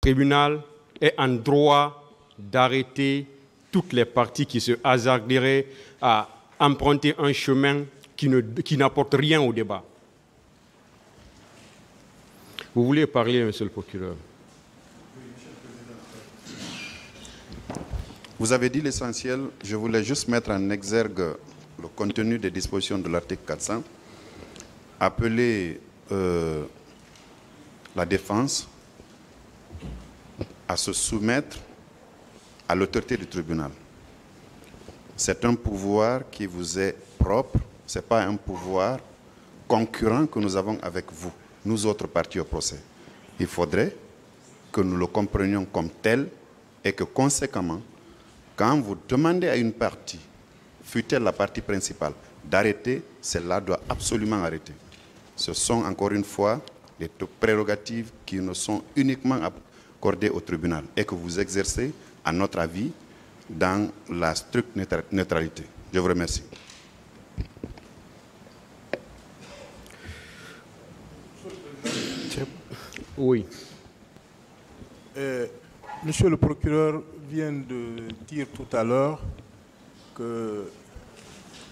tribunal est en droit d'arrêter toutes les parties qui se hasarderaient à emprunter un chemin qui n'apporte rien au débat. Vous voulez parler, monsieur le procureur? Vous avez dit l'essentiel. Je voulais juste mettre en exergue le contenu des dispositions de l'article 400. Appeler la défense à se soumettre à l'autorité du tribunal. C'est un pouvoir qui vous est propre, ce n'est pas un pouvoir concurrent que nous avons avec vous, nous autres parties au procès. Il faudrait que nous le comprenions comme tel et que conséquemment, quand vous demandez à une partie, fût-elle la partie principale, d'arrêter, celle-là doit absolument arrêter. Ce sont encore une fois des prérogatives qui ne sont uniquement accordées au tribunal et que vous exercez, à notre avis, dans la stricte neutralité. Je vous remercie. Oui. Monsieur le procureur vient de dire tout à l'heure que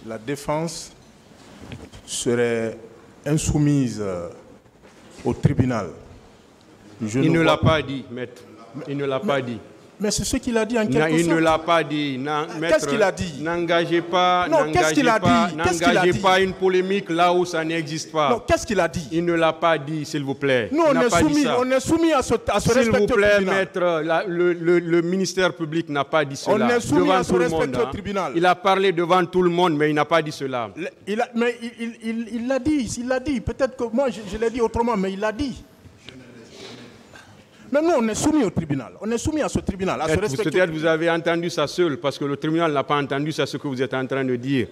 la défense serait insoumise au tribunal. Il ne l'a pas dit, maître. Il ne l'a pas dit. Mais c'est ce qu'il a dit en quelque sorte. Il ne l'a pas dit. Qu'est-ce qu'il a dit? N'engagez pas, pas une polémique là où ça n'existe pas. Non, qu'est-ce qu'il a dit? Il ne l'a pas dit, s'il vous plaît. Nous, on est soumis à ce respect. S'il vous plaît, maître, le ministère public n'a pas dit cela. On est soumis devant à ce tout le respect monde, au tribunal. Il a parlé devant tout le monde, mais il n'a pas dit cela. Mais il l'a dit. Peut-être que moi, je l'ai dit autrement, mais il l'a dit. Mais nous, on est soumis au tribunal. On est soumis à ce tribunal. Peut-être vous avez entendu ça seul, parce que le tribunal n'a pas entendu ça, ce que vous êtes en train de dire.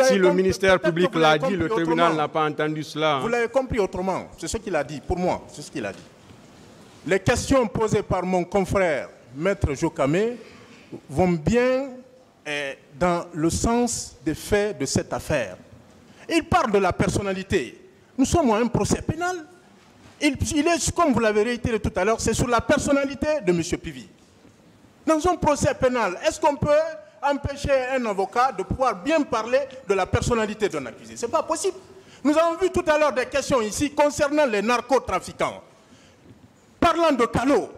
Si le ministère public l'a dit, le tribunal n'a pas entendu cela. Vous l'avez compris autrement. C'est ce qu'il a dit. Pour moi, c'est ce qu'il a dit. Les questions posées par mon confrère, Maître Jokamé, vont bien dans le sens des faits de cette affaire. Il parle de la personnalité. Nous sommes à un procès pénal. Il est, comme vous l'avez réitéré tout à l'heure, c'est sur la personnalité de M. Pivi. Dans un procès pénal, est-ce qu'on peut empêcher un avocat de pouvoir bien parler de la personnalité d'un accusé? Ce n'est pas possible. Nous avons vu tout à l'heure des questions ici concernant les narcotrafiquants. Parlant de calots,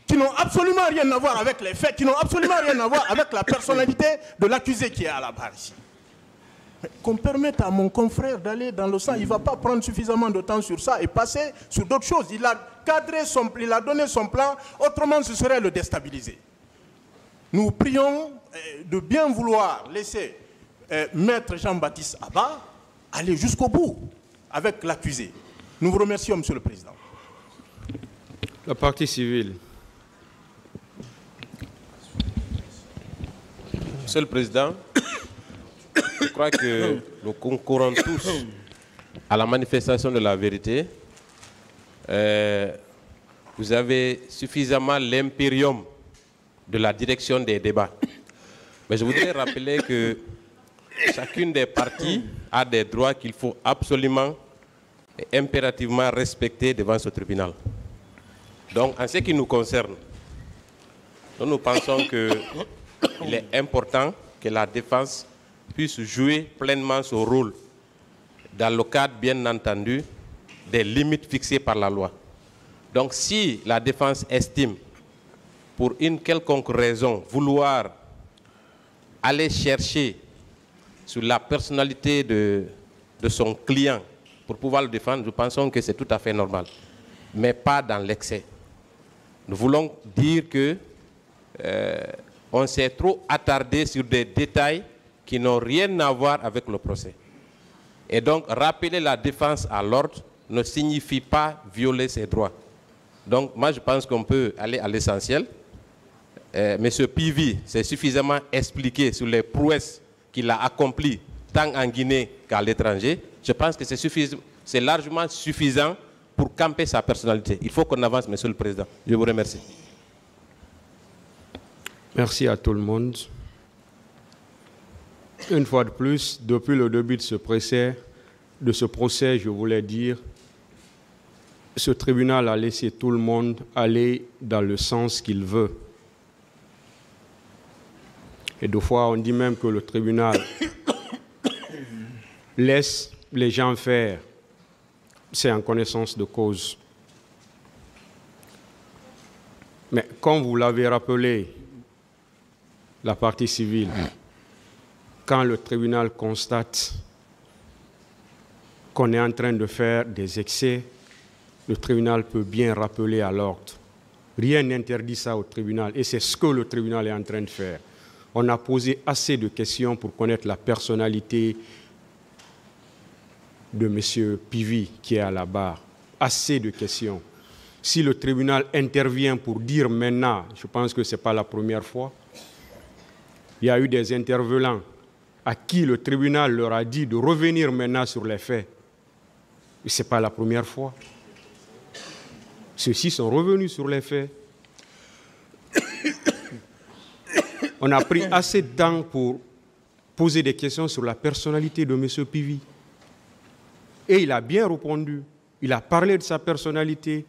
qui n'ont absolument rien à voir avec les faits, qui n'ont absolument rien à voir avec la personnalité de l'accusé qui est à la barre ici. Qu'on permette à mon confrère d'aller dans le sang, il ne va pas prendre suffisamment de temps sur ça et passer sur d'autres choses. Il a cadré il a donné son plan, autrement ce serait le déstabiliser. Nous prions de bien vouloir laisser Maître Jean-Baptiste Abba aller jusqu'au bout avec l'accusé. Nous vous remercions, Monsieur le Président. La partie civile. Monsieur le Président, je crois que nous concourons tous à la manifestation de la vérité. Vous avez suffisamment l'impérium de la direction des débats. Mais je voudrais rappeler que chacune des parties a des droits qu'il faut absolument et impérativement respecter devant ce tribunal. Donc, en ce qui nous concerne, nous pensons qu'il est important que la défense puisse jouer pleinement son rôle dans le cadre, bien entendu, des limites fixées par la loi. Donc, si la défense estime, pour une quelconque raison, vouloir aller chercher sur la personnalité de son client pour pouvoir le défendre, nous pensons que c'est tout à fait normal, mais pas dans l'excès. Nous voulons dire que on s'est trop attardé sur des détails qui n'ont rien à voir avec le procès. Et donc, rappeler la défense à l'ordre ne signifie pas violer ses droits. Donc, moi, je pense qu'on peut aller à l'essentiel. Monsieur Pivi s'est suffisamment expliqué sur les prouesses qu'il a accomplies tant en Guinée qu'à l'étranger. Je pense que c'est largement suffisant pour camper sa personnalité. Il faut qu'on avance, Monsieur le Président. Je vous remercie. Merci à tout le monde. Une fois de plus, depuis le début de ce procès, je voulais dire ce tribunal a laissé tout le monde aller dans le sens qu'il veut. Et deux fois, on dit même que le tribunal laisse les gens faire. C'est en connaissance de cause. Mais comme vous l'avez rappelé, la partie civile, quand le tribunal constate qu'on est en train de faire des excès, le tribunal peut bien rappeler à l'ordre. Rien n'interdit ça au tribunal et c'est ce que le tribunal est en train de faire. On a posé assez de questions pour connaître la personnalité de M. Pivi qui est à la barre. Assez de questions. Si le tribunal intervient pour dire maintenant, je pense que ce n'est pas la première fois, il y a eu des intervenants à qui le tribunal leur a dit de revenir maintenant sur les faits. Et ce n'est pas la première fois. Ceux-ci sont revenus sur les faits. On a pris assez de temps pour poser des questions sur la personnalité de M. Pivi. Et il a bien répondu. Il a parlé de sa personnalité.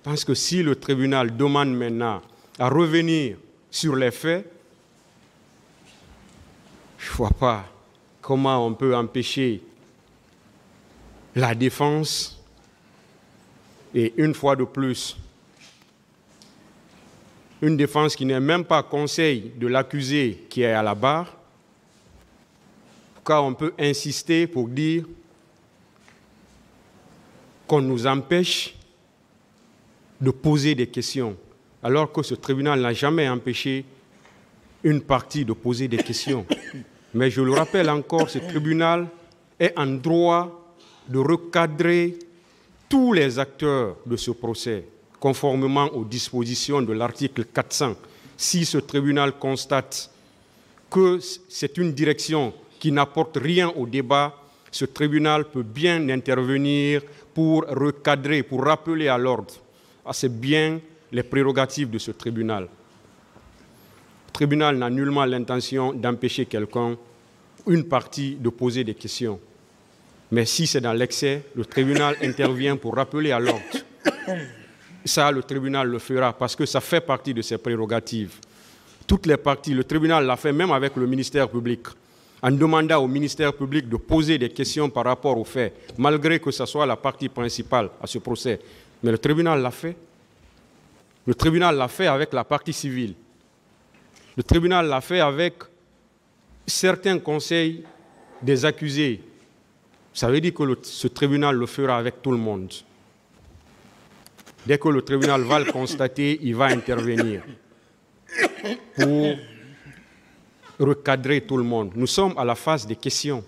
Parce que si le tribunal demande maintenant à revenir sur les faits, je ne vois pas comment on peut empêcher la défense. Et une fois de plus, une défense qui n'est même pas conseil de l'accusé qui est à la barre, pourquoi on peut insister pour dire qu'on nous empêche de poser des questions, alors que ce tribunal n'a jamais empêché une partie de poser des questions. Mais je le rappelle encore, ce tribunal est en droit de recadrer tous les acteurs de ce procès, conformément aux dispositions de l'article 400. Si ce tribunal constate que c'est une direction qui n'apporte rien au débat, ce tribunal peut bien intervenir pour recadrer, pour rappeler à l'ordre. C'est bien les prérogatives de ce tribunal. Le tribunal n'a nullement l'intention d'empêcher quelqu'un, une partie, de poser des questions. Mais si c'est dans l'excès, le tribunal intervient pour rappeler à l'ordre. Ça, le tribunal le fera parce que ça fait partie de ses prérogatives. Toutes les parties, le tribunal l'a fait même avec le ministère public, en demandant au ministère public de poser des questions par rapport aux faits, malgré que ce soit la partie principale à ce procès. Mais le tribunal l'a fait. Le tribunal l'a fait avec la partie civile. Le tribunal l'a fait avec certains conseils des accusés. Ça veut dire que ce tribunal le fera avec tout le monde. Dès que le tribunal va le constater, il va intervenir pour recadrer tout le monde. Nous sommes à la phase des questions.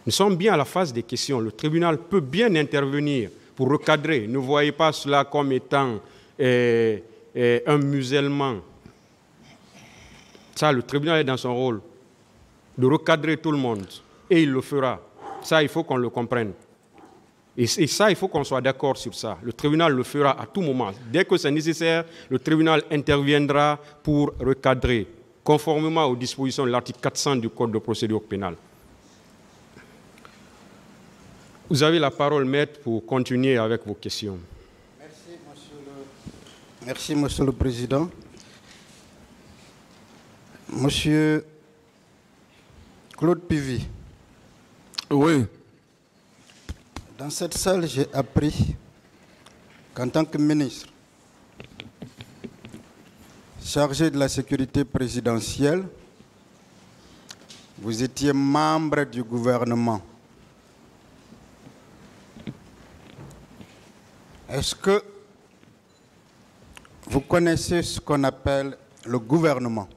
Nous sommes bien à la phase des questions. Le tribunal peut bien intervenir pour recadrer. Ne voyez pas cela comme étant un musellement. Ça, le tribunal est dans son rôle de recadrer tout le monde. Et il le fera. Ça, il faut qu'on le comprenne. Et ça, il faut qu'on soit d'accord sur ça. Le tribunal le fera à tout moment. Dès que c'est nécessaire, le tribunal interviendra pour recadrer, conformément aux dispositions de l'article 400 du Code de procédure pénale. Vous avez la parole, maître, pour continuer avec vos questions. Merci, Monsieur le Président. Monsieur Claude Pivi. Oui. Dans cette salle, j'ai appris qu'en tant que ministre chargé de la sécurité présidentielle, vous étiez membre du gouvernement. Est-ce que vous connaissez ce qu'on appelle le gouvernement?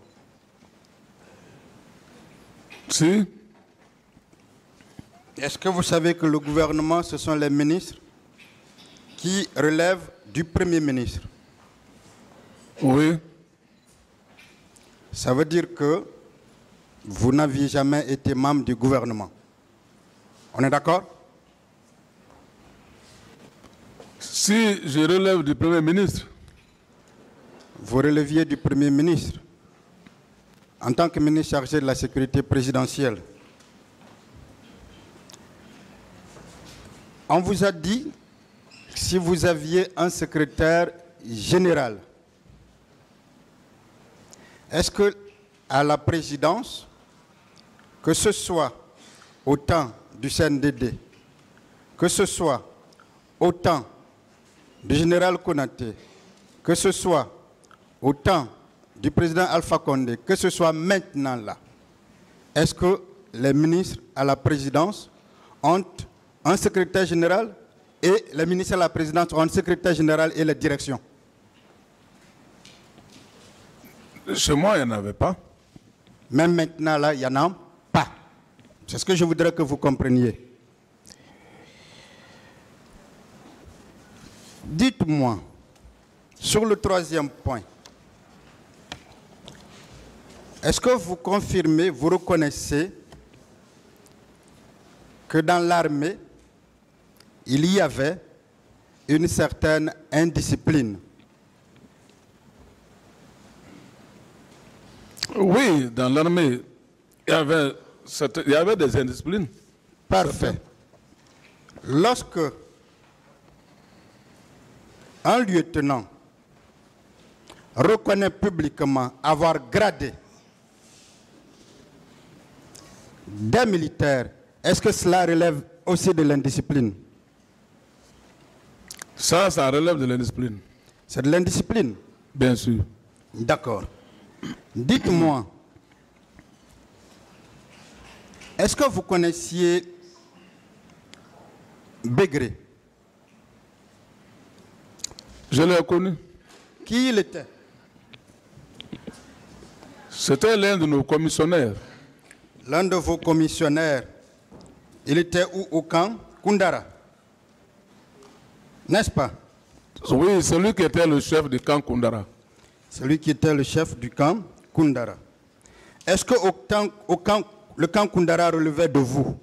Si. Est-ce que vous savez que le gouvernement, ce sont les ministres qui relèvent du Premier ministre? Oui. Ça veut dire que vous n'aviez jamais été membre du gouvernement. On est d'accord? Si je relève du Premier ministre. Vous releviez du Premier ministre en tant que ministre chargé de la sécurité présidentielle. On vous a dit si vous aviez un secrétaire général, est-ce que à la présidence, que ce soit au temps du CNDD, que ce soit au temps du général Konaté, que ce soit au temps du président Alpha Condé, que ce soit maintenant là, est-ce que les ministres à la présidence ont un secrétaire général et les ministres à la présidence ont un secrétaire général et les directions? Chez moi, il n'y en avait pas. Même maintenant là, il n'y en a pas. C'est ce que je voudrais que vous compreniez. Dites-moi, sur le troisième point, est-ce que vous confirmez, vous reconnaissez que dans l'armée, il y avait une certaine indiscipline? Oui, dans l'armée, il y avait des indisciplines. Parfait. Lorsque un lieutenant reconnaît publiquement avoir gradé des militaires, est-ce que cela relève aussi de l'indiscipline? Ça relève de l'indiscipline. C'est de l'indiscipline? Bien sûr. D'accord. Dites-moi, est-ce que vous connaissiez Bégré? Je l'ai connu. Qui il était? C'était l'un de nos commissionnaires. L'un de vos commissionnaires. Il était où, au camp Koundara? N'est-ce pas? Oui, celui qui était le chef du camp Koundara. Celui qui était le chef du camp Koundara. Est-ce que le camp Koundara relevait de vous?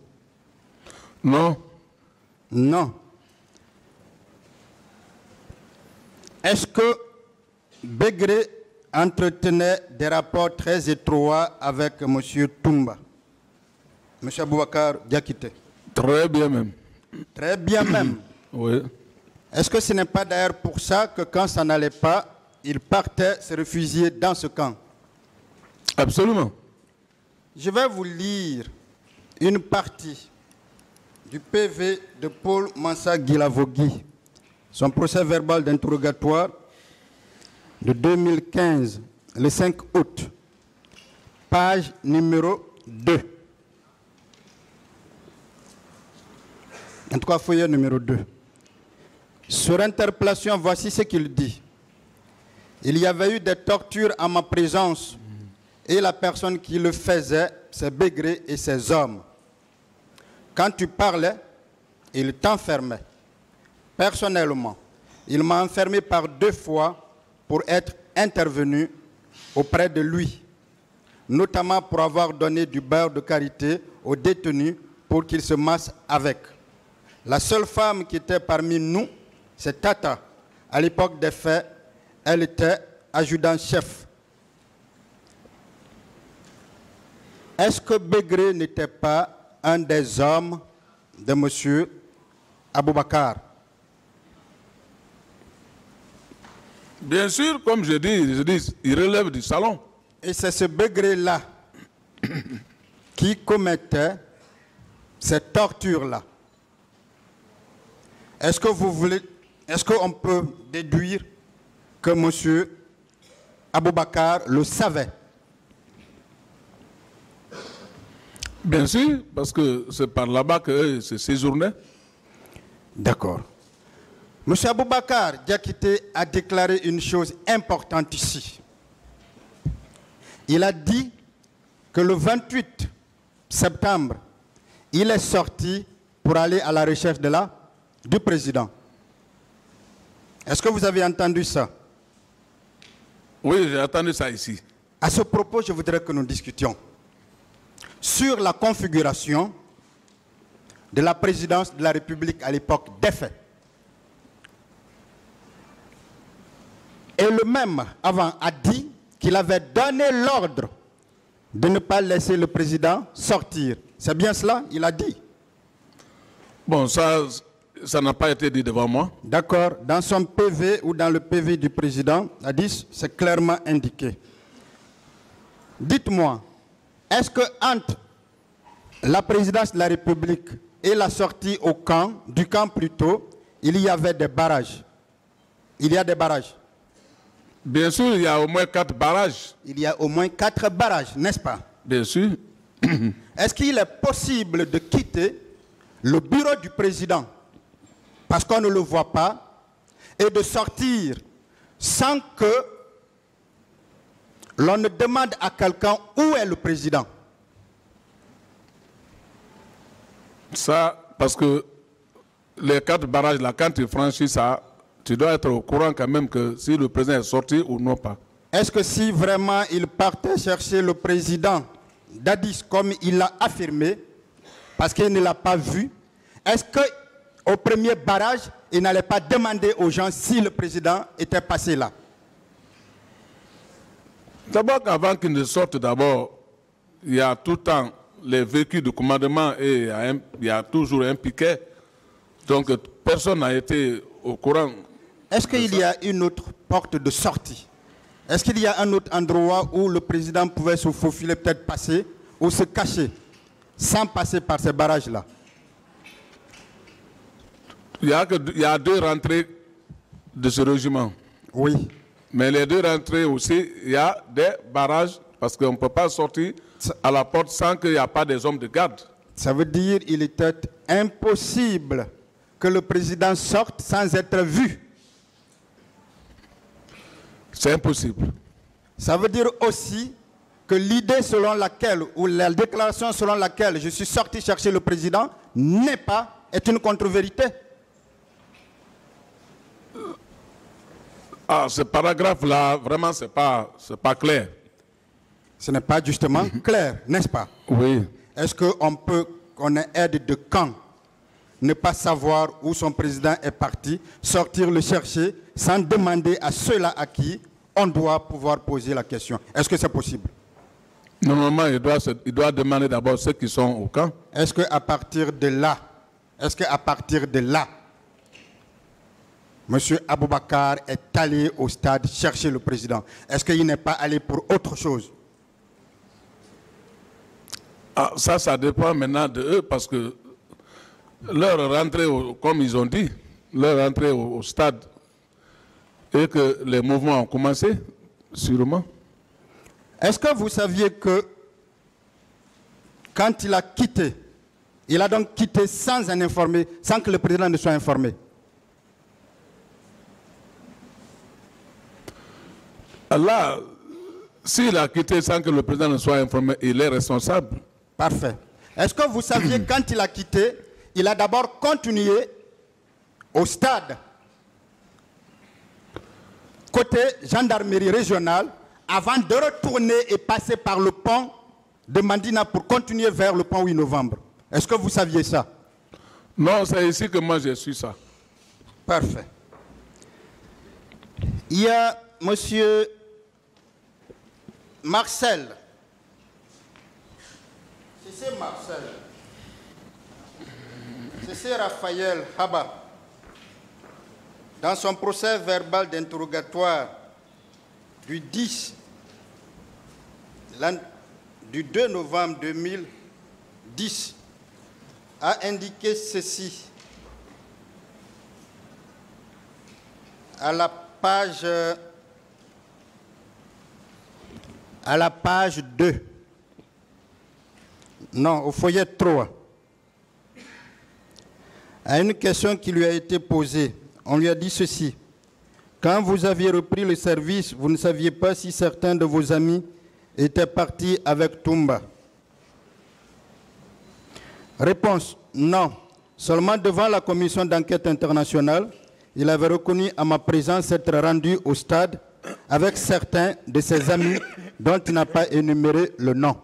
Non. Non. Est-ce que Bégré entretenait des rapports très étroits avec M. Toumba, M. Aboubakar Diakité? Très bien même. Très bien même. Oui. Est-ce que ce n'est pas d'ailleurs pour ça que quand ça n'allait pas, il partait se réfugier dans ce camp? Absolument. Je vais vous lire une partie du PV de Paul Mansa Guilavogui, son procès verbal d'interrogatoire de 2015, le 5 août, page numéro 2. En tout cas, feuillet numéro 2. Sur interpellation, voici ce qu'il dit. Il y avait eu des tortures en ma présence et la personne qui le faisait, c'est Bégré et ses hommes. Quand tu parlais, il t'enfermait. Personnellement, il m'a enfermé par 2 fois pour être intervenu auprès de lui, notamment pour avoir donné du beurre de karité aux détenus pour qu'ils se massent avec. La seule femme qui était parmi nous, c'est Tata. À l'époque des faits, elle était adjudant-chef. Est-ce que Bégré n'était pas un des hommes de M. Aboubakar? Bien sûr, comme je dis, il relève du salon. Et c'est ce Bégré-là qui commettait ces tortures-là. Est-ce qu'on peut déduire que M. Aboubakar le savait? Bien sûr, parce que c'est par là-bas que se séjournaient. D'accord. M. Aboubakar Diakité a déclaré une chose importante ici. Il a dit que le 28 septembre, il est sorti pour aller à la recherche du président. Est-ce que vous avez entendu ça? Oui, j'ai entendu ça ici. À ce propos, je voudrais que nous discutions sur la configuration de la présidence de la République à l'époque des faits. Et le même, avant, a dit qu'il avait donné l'ordre de ne pas laisser le président sortir. C'est bien cela, il a dit. Bon, ça, ça n'a pas été dit devant moi. D'accord. Dans son PV ou dans le PV du président, c'est clairement indiqué. Dites-moi, est-ce que entre la présidence de la République et la sortie du camp plutôt, il y avait des barrages? Il y a des barrages? Bien sûr, il y a au moins 4 barrages. Il y a au moins 4 barrages, n'est-ce pas? Bien sûr. Est-ce qu'il est possible de quitter le bureau du président, parce qu'on ne le voit pas, et de sortir sans que l'on ne demande à quelqu'un où est le président? Ça, parce que les 4 barrages, là, quand tu franchis ça, tu dois être au courant quand même que si le président est sorti ou non pas. Est-ce que si vraiment il partait chercher le président d'Addis, comme il l'a affirmé, parce qu'il ne l'a pas vu, est-ce qu'au premier barrage, il n'allait pas demander aux gens si le président était passé là? D'abord, avant qu'il ne sorte, il y a tout le temps les véhicules de commandement et il y a toujours un piquet. Donc, personne n'a été au courant. Est-ce qu'il y a une autre porte de sortie? Est-ce qu'il y a un autre endroit où le président pouvait se faufiler, peut-être passer, ou se cacher, sans passer par ces barrages-là? Il y a 2 rentrées de ce régiment. Oui. Mais les 2 rentrées aussi, il y a des barrages, parce qu'on ne peut pas sortir à la porte sans qu'il n'y ait pas des hommes de garde. Ça veut dire qu'il était impossible que le président sorte sans être vu. C'est impossible. Ça veut dire aussi que l'idée selon laquelle, ou la déclaration selon laquelle je suis sorti chercher le président est une contre-vérité. Ah, ce paragraphe-là, vraiment, c'est pas clair. Ce n'est pas justement clair, n'est-ce pas? Oui. Est-ce qu'on est aide de camp, ne pas savoir où son président est parti, sortir le chercher sans demander à ceux-là à qui on doit pouvoir poser la question? Est-ce que c'est possible? Normalement, il doit demander d'abord ceux qui sont au camp. Est-ce qu'à partir de là, M. Aboubakar est allé au stade chercher le président? Est-ce qu'il n'est pas allé pour autre chose? Ah, ça dépend maintenant de eux, parce que leur rentrée, comme ils ont dit, leur rentrée au stade, et que les mouvements ont commencé, sûrement. Est-ce que vous saviez que quand il a quitté, il a donc quitté sans que le président ne soit informé? Là, s'il a quitté sans que le président ne soit informé, il est responsable. Parfait. Est-ce que vous saviez quand il a quitté, il a d'abord continué au stade, côté gendarmerie régionale, avant de retourner et passer par le pont de Mandina pour continuer vers le pont 8 novembre? Est-ce que vous saviez ça? Non, c'est ici que moi j'ai su ça. Parfait. Il y a monsieur Marcel. C'est Marcel. C'est Raphaël Haba. Dans son procès verbal d'interrogatoire du 2 novembre 2010, a indiqué ceci à la page 2. Non, au feuillet 3. À une question qui lui a été posée, on lui a dit ceci. Quand vous aviez repris le service, vous ne saviez pas si certains de vos amis étaient partis avec Toumba? Réponse, non. Seulement devant la commission d'enquête internationale, il avait reconnu à ma présence être rendu au stade avec certains de ses amis dont il n'a pas énuméré le nom.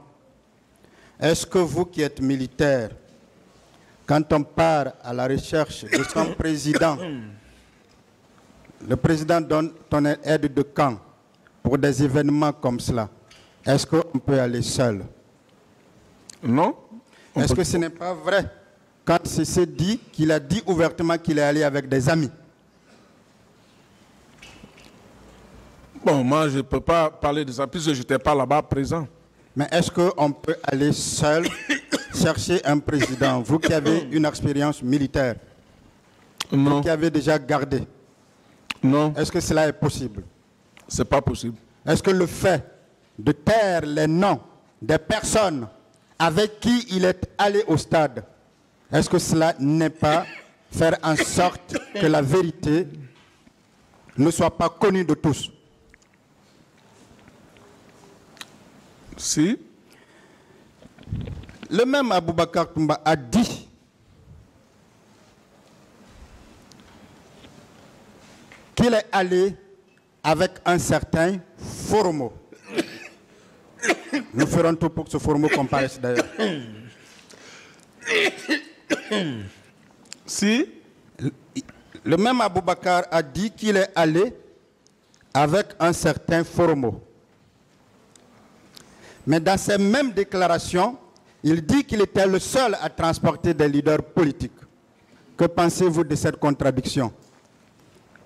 Est-ce que vous qui êtes militaire, quand on part à la recherche de son président, le président donne ton aide de camp pour des événements comme cela, est-ce qu'on peut aller seul? Non. Est-ce que ce n'est pas vrai quand c'est dit qu'il a dit ouvertement qu'il est allé avec des amis. Bon, moi, je ne peux pas parler de ça puisque je n'étais pas là-bas présent. Mais est-ce qu'on peut aller seul chercher un président, vous qui avez une expérience militaire, Non. vous qui avez déjà gardé? Non, Est-ce que cela est possible? ce n'est pas possible. Est-ce que le fait de taire les noms des personnes avec qui il est allé au stade, est-ce que cela n'est pas faire en sorte que la vérité ne soit pas connue de tous? Si, Le même Aboubacar Toumba a dit qu'il est allé avec un certain Foromo. Nous ferons tout pour que ce Foromo comparaisse d'ailleurs. si, Le même Aboubacar a dit qu'il est allé avec un certain Foromo. Mais dans ces mêmes déclarations, il dit qu'il était le seul à transporter des leaders politiques. Que pensez-vous de cette contradiction?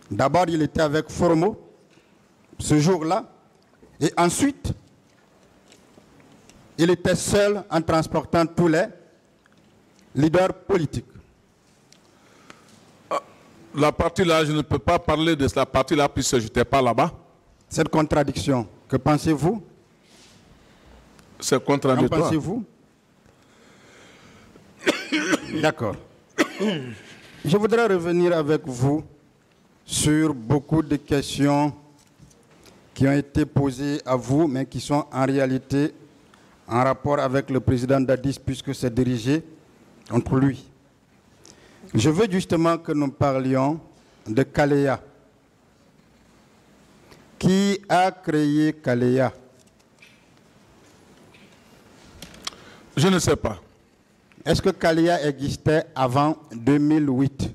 D'abord, il était avec Foromo ce jour-là, et ensuite, il était seul en transportant tous les leaders politiques. la partie là, je ne peux pas parler de la partie là puisque je n'étais pas là-bas. Cette contradiction, que pensez-vous? C'est En contradictoire. pensez-vous? D'accord. Je voudrais revenir avec vous sur beaucoup de questions qui ont été posées à vous, mais qui sont en réalité en rapport avec le président Dadis, puisque c'est dirigé contre lui. Je veux justement que nous parlions de Kaleya. Qui a créé Kaleya? Je ne sais pas. Est-ce que Kaleya existait avant 2008?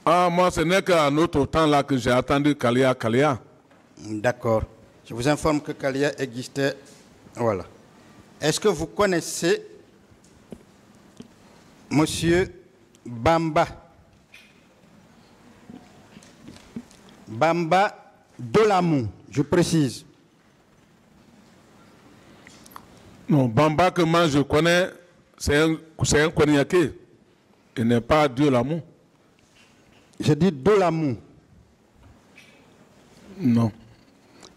Ah, moi, ce n'est qu'à un autre temps là que j'ai attendu Kaleya. D'accord. Je vous informe que Kaleya existait. Voilà. Est-ce que vous connaissez Monsieur Bamba? Bamba Dolamou, je précise. Non, Bamba que moi je connais, c'est un Koniaké. Il n'est pas Dieu l'amour. Je dis Dolamou. Non,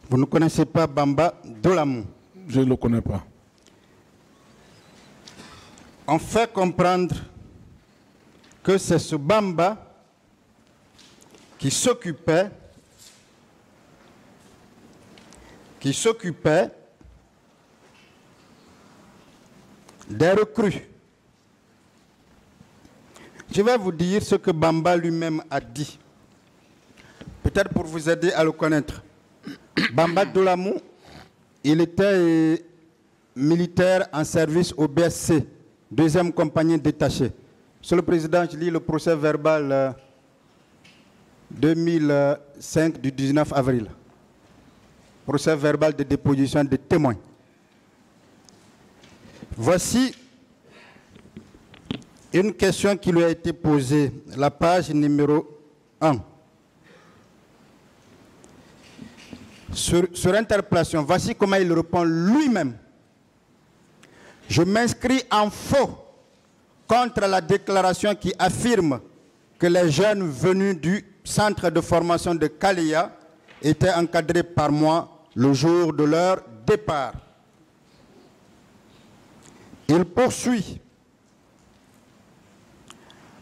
Vous ne connaissez pas Bamba Dolamou? je ne le connais pas. On fait comprendre que c'est ce Bamba qui s'occupait des recrues. Je vais vous dire ce que Bamba lui-même a dit, peut-être pour vous aider à le connaître. Bamba Dolamou, il était militaire en service au BSC, 2e compagnie détachée. Monsieur le Président, je lis le procès verbal 2005 du 19 avril. Procès verbal de déposition des témoins. Voici une question qui lui a été posée, la page numéro 1. Sur interpellation, voici comment il répond lui-même. Je m'inscris en faux contre la déclaration qui affirme que les jeunes venus du centre de formation de Kaleya étaient encadrés par moi le jour de leur départ. Il poursuit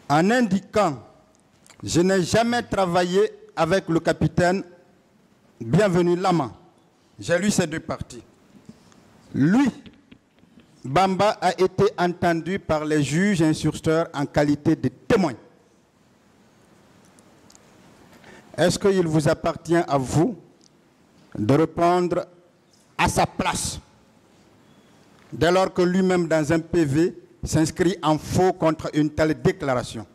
en indiquant « Je n'ai jamais travaillé avec le capitaine Bienvenu Lama ». J'ai lu ces deux parties. Lui, Bamba a été entendu par les juges instructeurs en qualité de témoin. Est-ce qu'il vous appartient à vous de répondre à sa place, dès lors que lui-même, dans un PV, s'inscrit en faux contre une telle déclaration?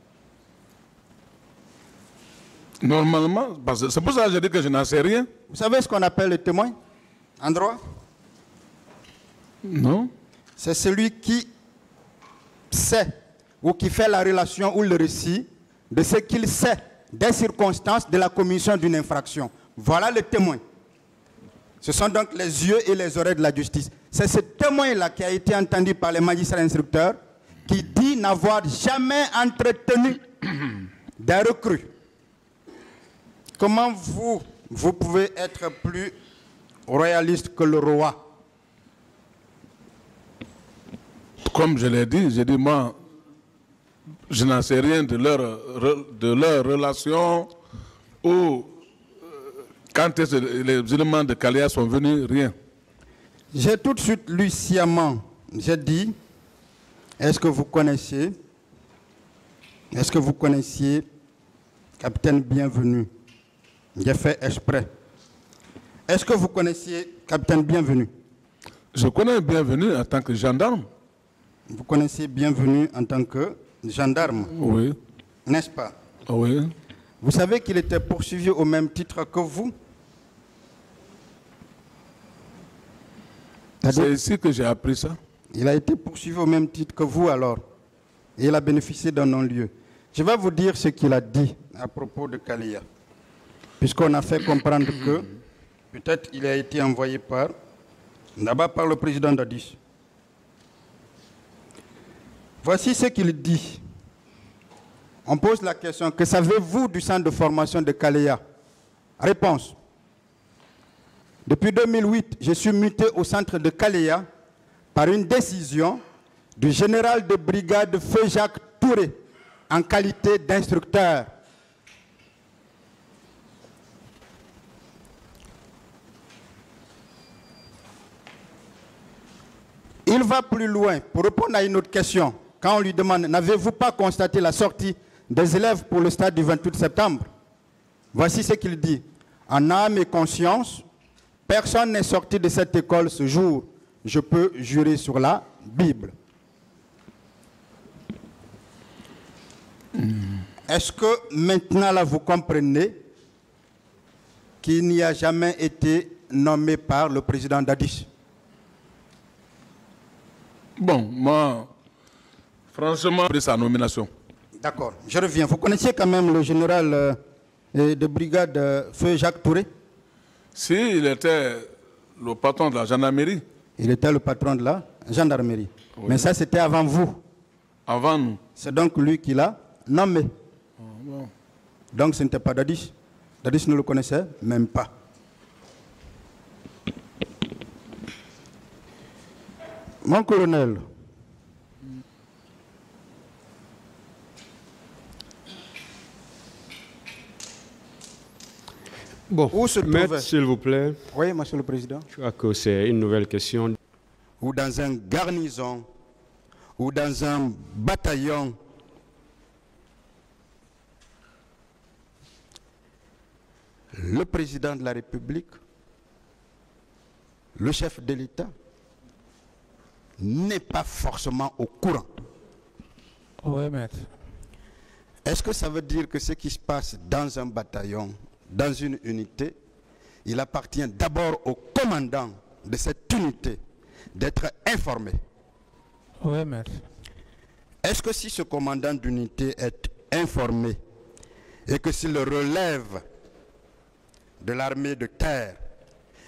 Normalement, c'est pour ça que je dis que je n'en sais rien. Vous savez ce qu'on appelle le témoin en droit? Non. C'est celui qui sait ou qui fait la relation ou le récit de ce qu'il sait des circonstances de la commission d'une infraction. Voilà le témoin. Ce sont donc les yeux et les oreilles de la justice. C'est ce témoin-là qui a été entendu par les magistrats instructeurs qui dit n'avoir jamais entretenu des recrues. Comment vous pouvez être plus royaliste que le roi? Comme je l'ai dit, j'ai dit moi, je n'en sais rien de leur relation ou quand est-ce que les éléments de Kalea sont venus, rien. J'ai tout de suite lu sciemment, j'ai dit, est-ce que vous connaissiez Capitaine Bienvenu? J'ai fait exprès. Est-ce que vous connaissiez Capitaine Bienvenu? Je connais Bienvenu en tant que gendarme. Vous connaissez Bienvenu en tant que gendarme? Oui. N'est-ce pas? Oui. Vous savez qu'il était poursuivi au même titre que vous? C'est ici que j'ai appris ça. Il a été poursuivi au même titre que vous alors. Et il a bénéficié d'un non-lieu. Je vais vous dire ce qu'il a dit à propos de Kalea. Puisqu'on a fait comprendre que peut-être il a été envoyé d'abord par le président Dadis. Voici ce qu'il dit. On pose la question, que savez-vous du centre de formation de Kalea? Réponse. Depuis 2008, je suis muté au centre de Kalea par une décision du général de brigade Feu Jacques Touré en qualité d'instructeur. Il va plus loin pour répondre à une autre question. Quand on lui demande, n'avez-vous pas constaté la sortie des élèves pour le stade du 28 septembre? Voici ce qu'il dit. En âme et conscience, personne n'est sorti de cette école ce jour. Je peux jurer sur la Bible. Est-ce que maintenant, là, vous comprenez qu'il n'y a jamais été nommé par le président Dadis? Bon, moi, franchement, après sa nomination. D'accord, je reviens. Vous connaissiez quand même le général de brigade Feu Jacques Touré? Si, il était le patron de la gendarmerie. Il était le patron de la gendarmerie. Oui. Mais ça, c'était avant vous. Avant nous. C'est donc lui qui l'a nommé. Oh, bon. Donc ce n'était pas Dadis. Dadis ne le connaissait même pas. Mon colonel, bon, maître, s'il vous plaît. Oui, monsieur le président. Je crois que c'est une nouvelle question. Ou dans un garnison, ou dans un bataillon, le président de la République, le chef de l'État, n'est pas forcément au courant. Oui, maître. Est-ce que ça veut dire que ce qui se passe dans un bataillon, dans une unité, il appartient d'abord au commandant de cette unité d'être informé? Oui, maître. Est-ce que si ce commandant d'unité est informé et que s'il relève de l'armée de terre,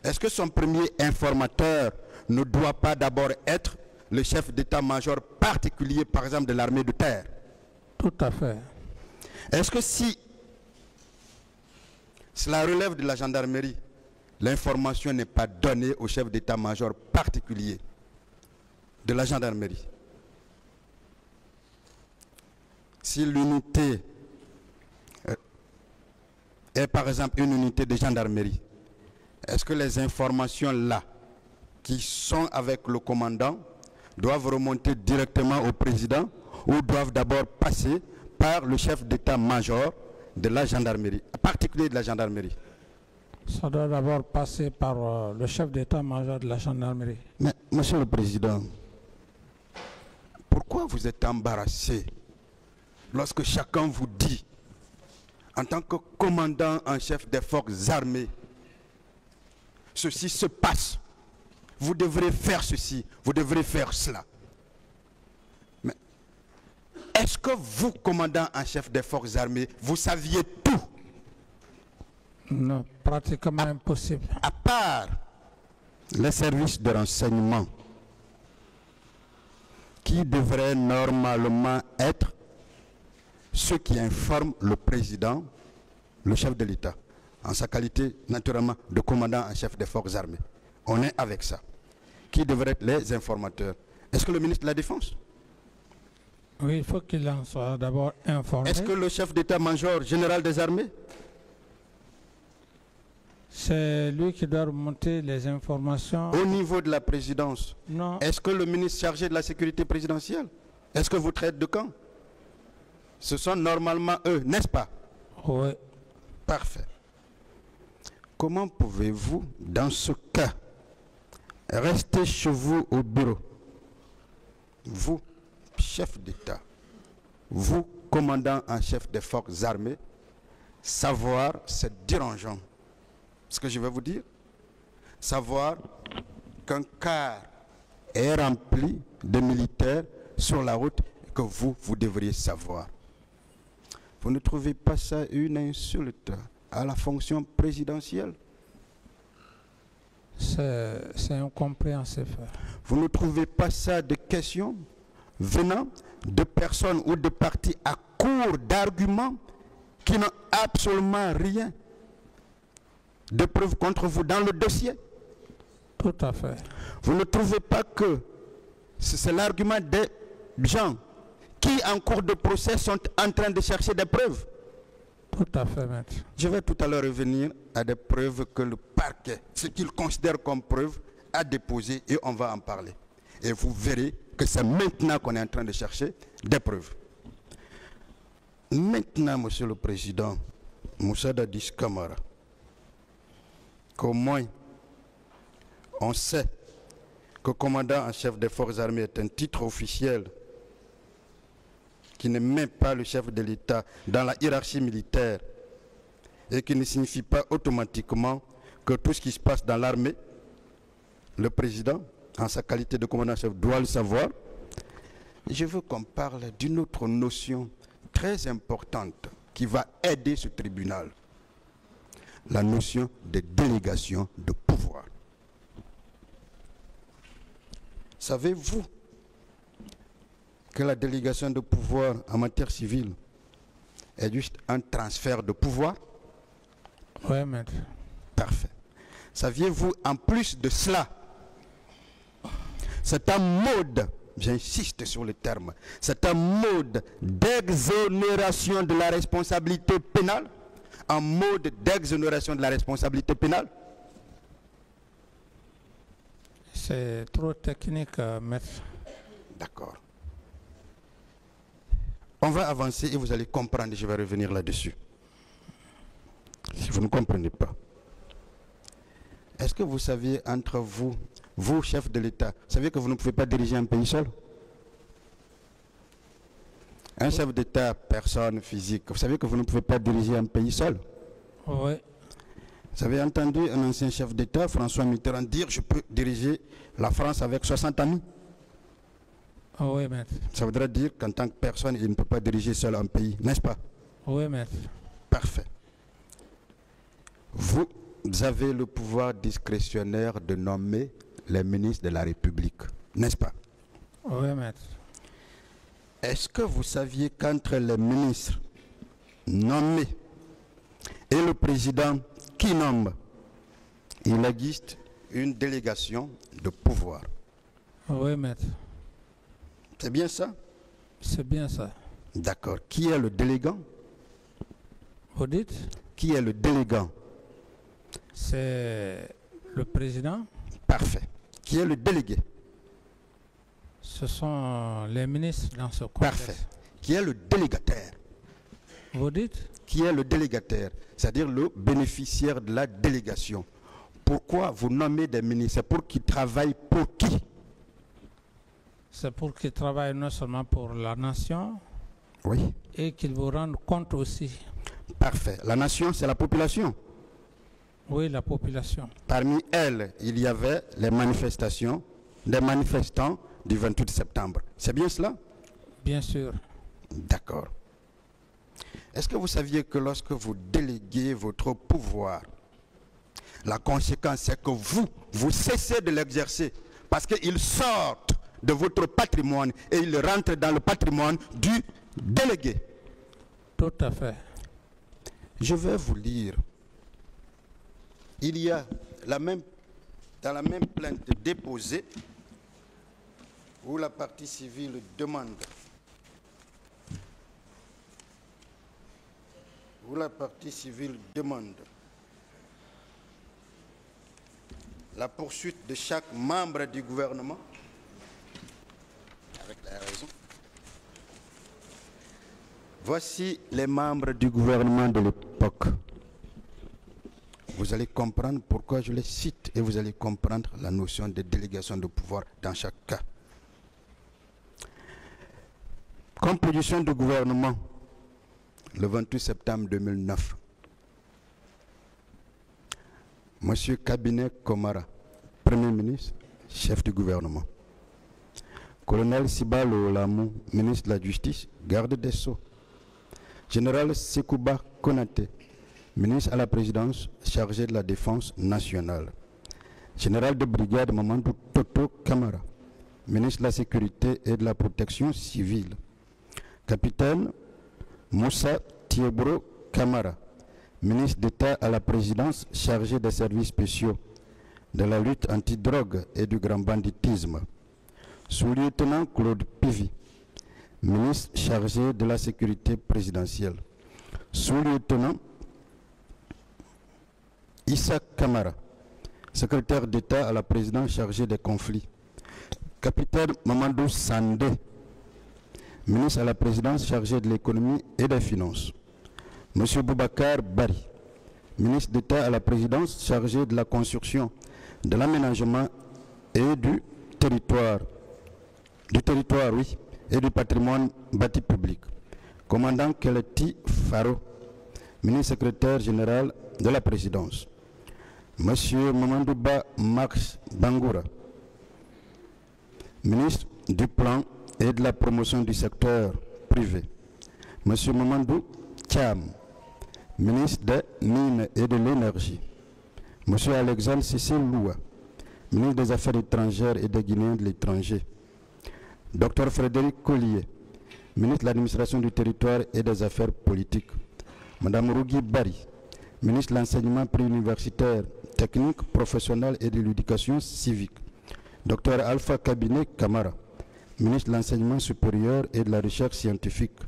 est-ce que son premier informateur ne doit pas d'abord être le chef d'état-major particulier, par exemple, de l'armée de terre? Tout à fait. Est-ce que si cela relève de la gendarmerie, l'information n'est pas donnée au chef d'état-major particulier de la gendarmerie? Si l'unité est par exemple une unité de gendarmerie, est-ce que les informations là qui sont avec le commandant doivent remonter directement au président ou doivent d'abord passer par le chef d'état-major de la gendarmerie, en particulier de la gendarmerie? Ça doit d'abord passer par le chef d'état-major de la gendarmerie. Mais, monsieur le président, pourquoi vous êtes embarrassé lorsque chacun vous dit, en tant que commandant en chef des forces armées, ceci se passe, vous devrez faire ceci, vous devrez faire cela? Mais Est-ce que vous, commandant en chef des forces armées, vous saviez tout? Non, pratiquement impossible. À part les services de renseignement, qui devraient normalement être ceux qui informent le président, le chef de l'État, en sa qualité naturellement de commandant en chef des forces armées. On est avec ça. Qui devraient être les informateurs? Est-ce que le ministre de la Défense? Oui, il faut qu'il en soit d'abord informé. Est-ce que le chef d'état-major général des armées? C'est lui qui doit remonter les informations. Au niveau de la présidence? Non. Est-ce que le ministre chargé de la sécurité présidentielle? Est-ce que vous traitez de quand? Ce sont normalement eux, n'est-ce pas? Oui. Parfait. Comment pouvez-vous, dans ce cas, rester chez vous au bureau? Vous, chef d'État, vous, commandant en chef des forces armées, savoir, c'est dérangeant. Ce que je vais vous dire, savoir qu'un car est rempli de militaires sur la route que vous devriez savoir. Vous ne trouvez pas ça une insulte à la fonction présidentielle? C'est incompréhensible. Vous ne trouvez pas ça de questions venant de personnes ou de partis à court d'arguments qui n'ont absolument rien de preuves contre vous dans le dossier? Tout à fait. Vous ne trouvez pas que c'est l'argument des gens qui, en cours de procès, sont en train de chercher des preuves? Tout à fait, maître. Je vais tout à l'heure revenir à des preuves que le parquet, ce qu'il considère comme preuve, a déposées et on va en parler. Et vous verrez que c'est maintenant qu'on est en train de chercher des preuves. Maintenant, Monsieur le Président, Moussa Dadis Camara, qu'au moins on sait que commandant en chef des forces armées est un titre officiel qui ne met pas le chef de l'État dans la hiérarchie militaire et qui ne signifie pas automatiquement que tout ce qui se passe dans l'armée, le président, en sa qualité de commandant en chef, doit le savoir. Je veux qu'on parle d'une autre notion très importante qui va aider ce tribunal. La notion de délégation de pouvoir. Savez-vous que la délégation de pouvoir en matière civile est juste un transfert de pouvoir? Oui, maître. Parfait. Saviez-vous, en plus de cela, c'est un mode, j'insiste sur le terme, c'est un mode d'exonération de la responsabilité pénale? Un mode d'exonération de la responsabilité pénale? C'est trop technique, maître. D'accord. On va avancer et vous allez comprendre, je vais revenir là-dessus. Si vous ne comprenez pas. Est-ce que vous saviez entre vous, vous, chef de l'État, vous savez que vous ne pouvez pas diriger un pays seul? Un chef d'État, personne physique, vous savez que vous ne pouvez pas diriger un pays seul? Oui. Vous avez entendu un ancien chef d'État, François Mitterrand, dire « je peux diriger la France avec 60 amis ». Oui, maître. Ça voudrait dire qu'en tant que personne, il ne peut pas diriger seul un pays, n'est-ce pas? Oui, maître. Parfait. Vous avez le pouvoir discrétionnaire de nommer les ministres de la République, n'est-ce pas? Oui, maître. Est-ce que vous saviez qu'entre les ministres nommés et le président qui nomme, il existe une délégation de pouvoir? Oui, maître. C'est bien ça? C'est bien ça. D'accord. Qui est le délégant? Vous dites? Qui est le délégant? C'est le président. Parfait. Qui est le délégué? Ce sont les ministres dans ce contexte. Parfait. Qui est le délégataire? Vous dites? Qui est le délégataire? C'est-à-dire le bénéficiaire de la délégation. Pourquoi vous nommez des ministres? C'est pour qu'ils travaillent pour qui? C'est pour qu'ils travaillent non seulement pour la nation, oui, et qu'ils vous rendent compte aussi. Parfait. La nation, c'est la population. Oui, la population. Parmi elles, il y avait les manifestations des manifestants du 28 septembre. C'est bien cela? Bien sûr. D'accord. Est-ce que vous saviez que lorsque vous déléguez votre pouvoir, la conséquence c'est que vous cessez de l'exercer parce qu'il sort de votre patrimoine et il rentre dans le patrimoine du délégué? Tout à fait. Je vais vous lire. Il y a dans la même plainte déposée où la partie civile demande la poursuite de chaque membre du gouvernement avec la raison. Voici les membres du gouvernement de l'époque. Vous allez comprendre pourquoi je les cite et vous allez comprendre la notion de délégation de pouvoir dans chaque cas. Composition du gouvernement le 28 septembre 2009. Monsieur Cabinet Komara, Premier ministre, chef du gouvernement. Colonel Sibalo Lamou, ministre de la Justice, garde des Sceaux. Général Sekouba Konaté, ministre à la présidence, chargé de la défense nationale. Général de brigade Mamadou Toto Kamara, ministre de la sécurité et de la protection civile. Capitaine Moussa Thiebro Kamara, ministre d'État à la présidence, chargé des services spéciaux, de la lutte anti-drogue et du grand banditisme. Sous-lieutenant Claude Pivi, ministre chargé de la sécurité présidentielle. Sous-lieutenant Issa Kamara, secrétaire d'État à la présidence chargé des conflits. Capitaine Mamadou Sandé, ministre à la présidence chargé de l'économie et des finances. Monsieur Boubacar Bari, ministre d'État à la présidence chargé de la construction, de l'aménagement et du territoire, et du patrimoine bâti public. Commandant Keleti Faro, ministre secrétaire général de la présidence. Monsieur Mamandouba Max Bangoura, ministre du plan et de la promotion du secteur privé. Monsieur Mamandou Thiam, ministre des Mines et de l'Énergie. Monsieur Alexandre Cécile Loua, ministre des Affaires étrangères et des Guinéens de l'étranger. Dr Frédéric Collier, ministre de l'Administration du territoire et des Affaires politiques. Madame Rougui Bari, ministre de l'Enseignement préuniversitaire, technique, professionnel et de l'éducation civique. Dr Alpha Cabinet Kamara, ministre de l'Enseignement supérieur et de la Recherche scientifique.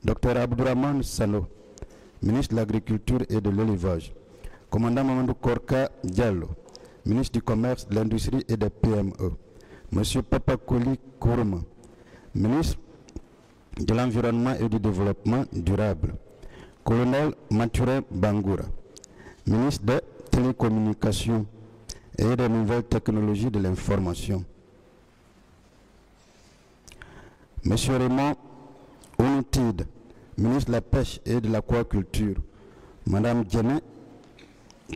Dr Abdourahmane Sano, ministre de l'Agriculture et de l'Élevage. Commandant Mamadou Korka Diallo, ministre du Commerce, de l'Industrie et des PME. Monsieur Papa Koli Kourma, ministre de l'Environnement et du Développement durable. Colonel Mathurin Bangoura, ministre des Télécommunications et des Nouvelles Technologies de l'Information. Monsieur Raymond Ounutide, ministre de la Pêche et de l'Aquaculture. Madame Djené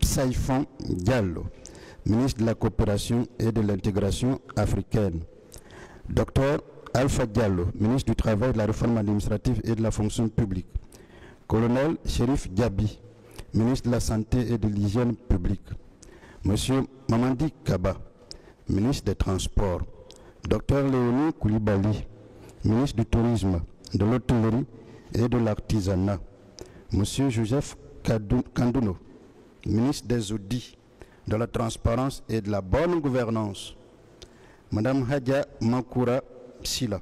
Saïfon Diallo, ministre de la Coopération et de l'Intégration africaine. Docteur Alpha Diallo, ministre du Travail, de la Réforme administrative et de la Fonction publique. Colonel Chérif Diaby, ministre de la Santé et de l'Hygiène publique. Monsieur Mamadi Kaba, ministre des Transports. Docteur Léonie Koulibaly, ministre du Tourisme, de l'Hôtellerie et de l'Artisanat. Monsieur Joseph Kandouno, ministre des Audits, de la Transparence et de la Bonne Gouvernance. Madame Hadja Mankoura Sila,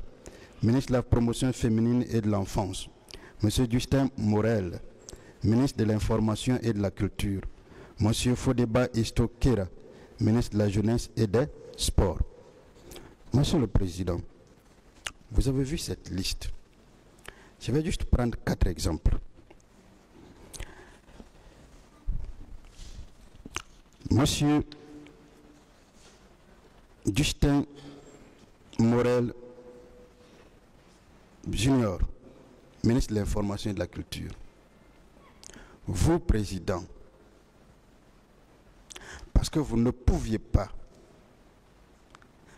ministre de la Promotion féminine et de l'Enfance. Monsieur Justin Morel, ministre de l'Information et de la Culture. Monsieur Fodeba Istokera, ministre de la Jeunesse et des Sports. Monsieur le Président, vous avez vu cette liste. Je vais juste prendre 4 exemples. Monsieur Justin Morel Junior, ministre de l'Information et de la Culture. Vous, Président, parce que vous ne pouviez pas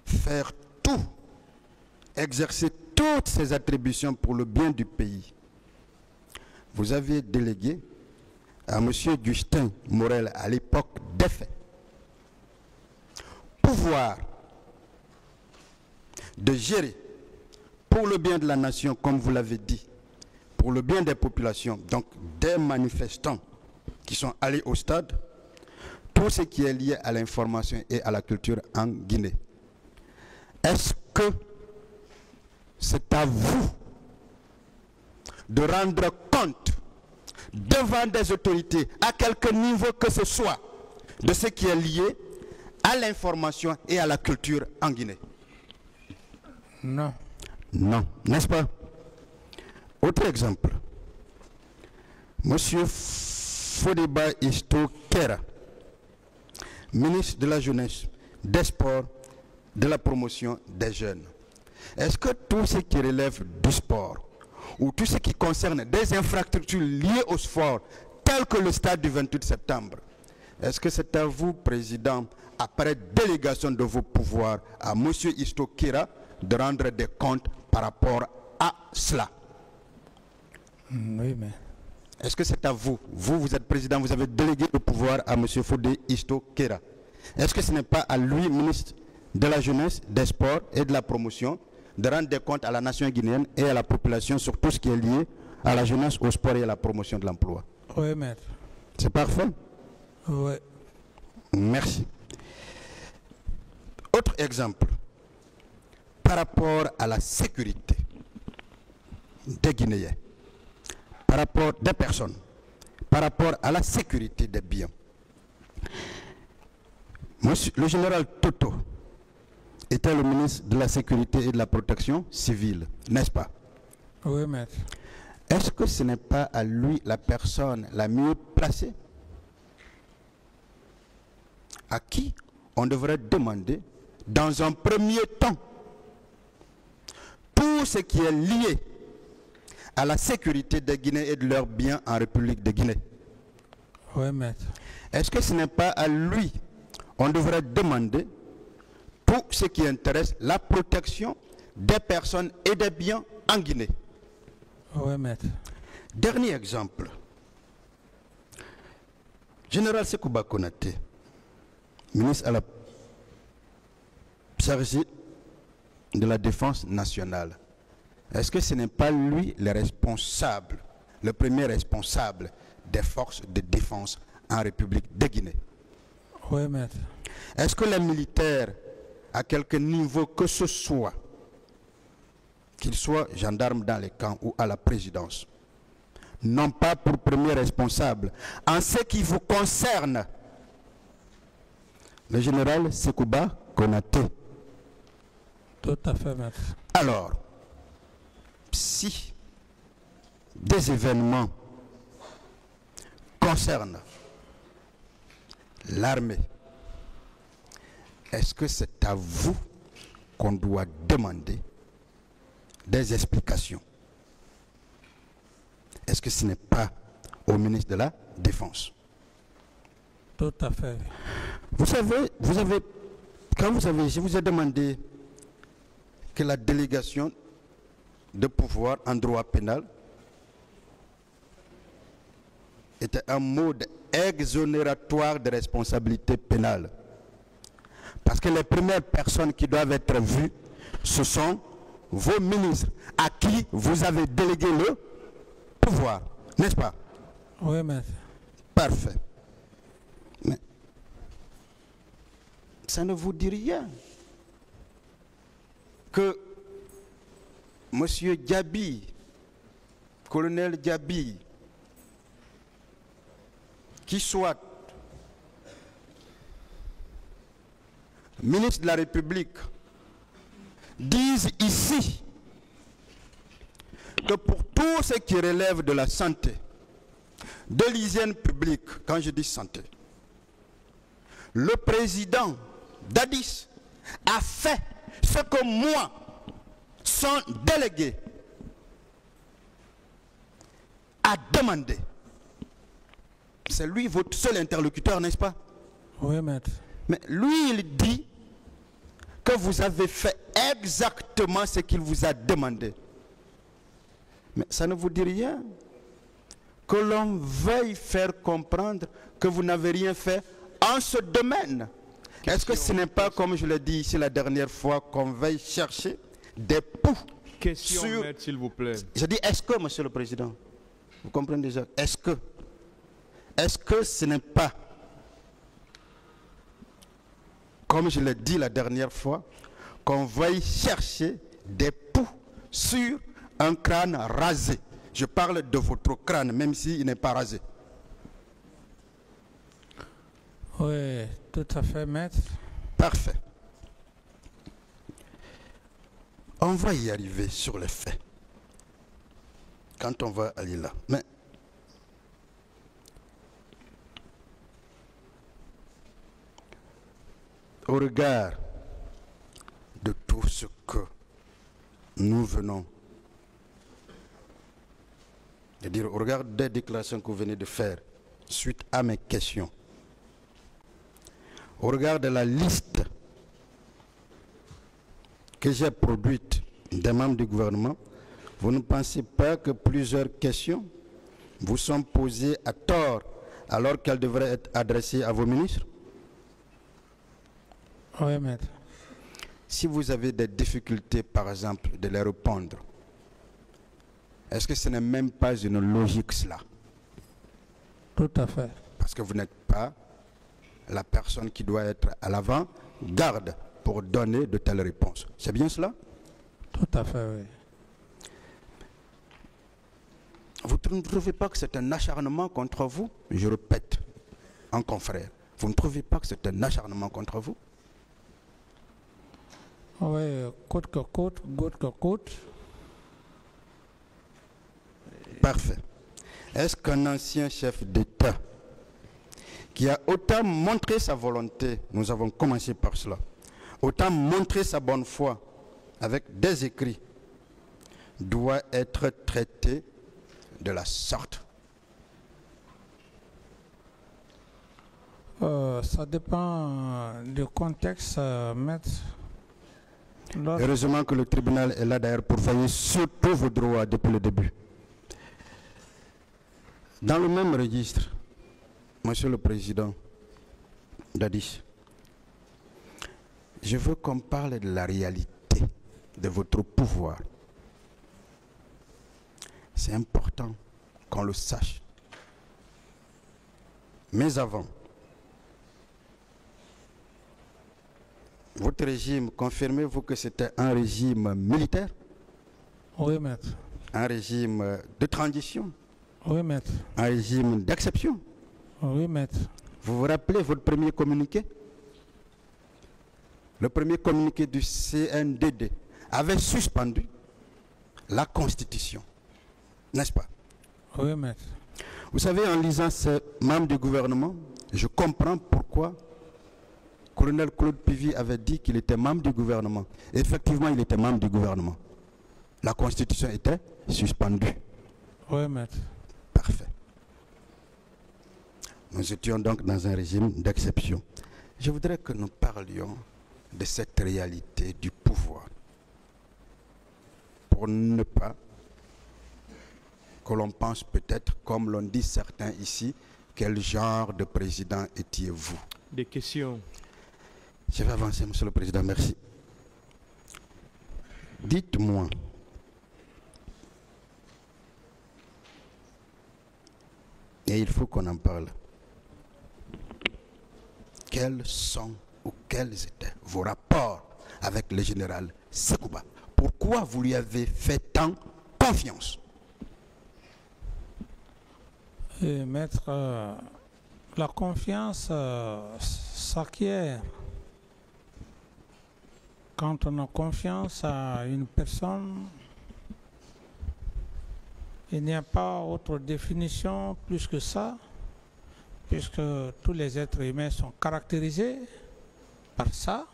faire tout, exercer toutes ces attributions pour le bien du pays, vous aviez délégué à M. Justin Morel, à l'époque des faits, pouvoir de gérer pour le bien de la nation, comme vous l'avez dit, pour le bien des populations, donc des manifestants qui sont allés au stade, tout ce qui est lié à l'information et à la culture en Guinée. Est-ce que c'est à vous de rendre compte devant des autorités, à quelque niveau que ce soit, de ce qui est lié à l'information et à la culture en Guinée? Non. Non, n'est-ce pas? Autre exemple. Monsieur Fodeba Isto Kera, ministre de la Jeunesse, des Sports, de la promotion des jeunes. Est-ce que tout ce qui relève du sport, ou tout ce qui concerne des infrastructures liées au sport, telles que le stade du 28 septembre, est-ce que c'est à vous, Président, après délégation de vos pouvoirs à monsieur Isto Kera, de rendre des comptes par rapport à cela? Oui, mais... Est-ce que c'est à vous? Vous êtes président, vous avez délégué le pouvoir à M. Fodé Isto Kera. Est-ce que ce n'est pas à lui, ministre de la Jeunesse, des Sports et de la Promotion, de rendre des comptes à la nation guinéenne et à la population sur tout ce qui est lié à la jeunesse, au sport et à la promotion de l'emploi? Oui, maître. C'est parfait? Oui. Merci. Autre exemple, par rapport à la sécurité des Guinéens, par rapport des personnes, par rapport à la sécurité des biens. Monsieur, le général Toto était le ministre de la Sécurité et de la Protection civile, n'est-ce pas? Oui, maître. Est-ce que ce n'est pas à lui la personne la mieux placée à qui on devrait demander, dans un premier temps, tout ce qui est lié à la sécurité des Guinéens et de leurs biens en République de Guinée? Oui, maître. Est-ce que ce n'est pas à lui on devrait demander tout ce qui intéresse la protection des personnes et des biens en Guinée? Oui, maître. Dernier exemple. Général Sekouba Konaté, ministre à la chargé de la Défense nationale. Est-ce que ce n'est pas lui le responsable, le premier responsable des forces de défense en République de Guinée? Oui, maître. Est-ce que les militaires, à quelque niveau que ce soit, qu'ils soient gendarmes dans les camps ou à la présidence, n'ont pas pour premier responsable, en ce qui vous concerne, le général Sekouba Konaté? Tout à fait, maître. Alors, si des événements concernent l'armée, est-ce que c'est à vous qu'on doit demander des explications? Est-ce que ce n'est pas au ministre de la Défense? Tout à fait. Vous savez, je vous ai demandé que la délégation de pouvoir en droit pénal était un mode exonératoire de responsabilité pénale. Parce que les premières personnes qui doivent être vues, ce sont vos ministres à qui vous avez délégué le pouvoir, n'est-ce pas? Oui, maître. Parfait. Mais ça ne vous dit rien que M. Diaby, colonel Diaby, qui soit ministre de la République, dise ici que pour tout ce qui relève de la santé, de l'hygiène publique, quand je dis santé, le président d'Addis a fait ce que moi, son délégué, a demandé. C'est lui votre seul interlocuteur, n'est-ce pas? Oui, maître. Mais lui, il dit que vous avez fait exactement ce qu'il vous a demandé. Mais ça ne vous dit rien que l'on veuille faire comprendre que vous n'avez rien fait en ce domaine. Est-ce que ce n'est pas, comme je l'ai dit ici la dernière fois, qu'on veuille chercher des poux Question, maître, s'il vous plaît. Je dis est-ce que, Monsieur le Président, vous comprenez déjà, est-ce que ce n'est pas, comme je l'ai dit la dernière fois, qu'on veuille chercher des poux sur un crâne rasé? Je parle de votre crâne, même s'il n'est pas rasé. Oui, tout à fait, maître. Parfait. On va y arriver sur les faits. Quand on va aller là. Mais au regard de tout ce que nous venons de dire, au regard des déclarations que vous venez de faire suite à mes questions, au regard de la liste que j'ai produite des membres du gouvernement, vous ne pensez pas que plusieurs questions vous sont posées à tort alors qu'elles devraient être adressées à vos ministres? Oui, maître. Si vous avez des difficultés, par exemple, de les répondre, est-ce que ce n'est même pas une logique, cela? Tout à fait. Parce que vous n'êtes pas la personne qui doit être à l'avant-garde pour donner de telles réponses. C'est bien cela? Tout à fait, oui. Vous ne trouvez pas que c'est un acharnement contre vous? Je répète, en confrère, vous ne trouvez pas que c'est un acharnement contre vous? Oui, coûte que coûte, goutte que coûte. Parfait. Est-ce qu'un ancien chef d'État qui a autant montré sa volonté, nous avons commencé par cela, autant montré sa bonne foi avec des écrits, doit être traité de la sorte? Ça dépend du contexte, maître. Heureusement que le tribunal est là d'ailleurs pour veiller sur tous vos droits depuis le début. Dans le même registre, Monsieur le Président Dadis, je veux qu'on parle de la réalité de votre pouvoir. C'est important qu'on le sache. Mais avant, votre régime, confirmez-vous que c'était un régime militaire? Oui, maître. Un régime de transition? Oui, maître. Un régime d'exception? Oui, maître. Vous vous rappelez votre premier communiqué? Le premier communiqué du CNDD avait suspendu la Constitution, n'est-ce pas? Oui, maître. Vous savez, en lisant ces membres du gouvernement, je comprends pourquoi colonel Claude Pivy avait dit qu'il était membre du gouvernement. Effectivement, il était membre du gouvernement. La Constitution était suspendue. Oui, maître. Parfait. Nous étions donc dans un régime d'exception. Je voudrais que nous parlions de cette réalité du pouvoir, pour ne pas que l'on pense peut-être, comme l'ont dit certains ici, quel genre de président étiez-vous? Des questions. Je vais avancer, Monsieur le Président, merci. Dites-moi, et il faut qu'on en parle, quels sont ou quels étaient vos rapports avec le général Sekouba? Pourquoi vous lui avez fait tant confiance? Et maître, la confiance s'acquiert quand on a confiance à une personne. Il n'y a pas autre définition plus que ça, puisque tous les êtres humains sont caractérisés par ça,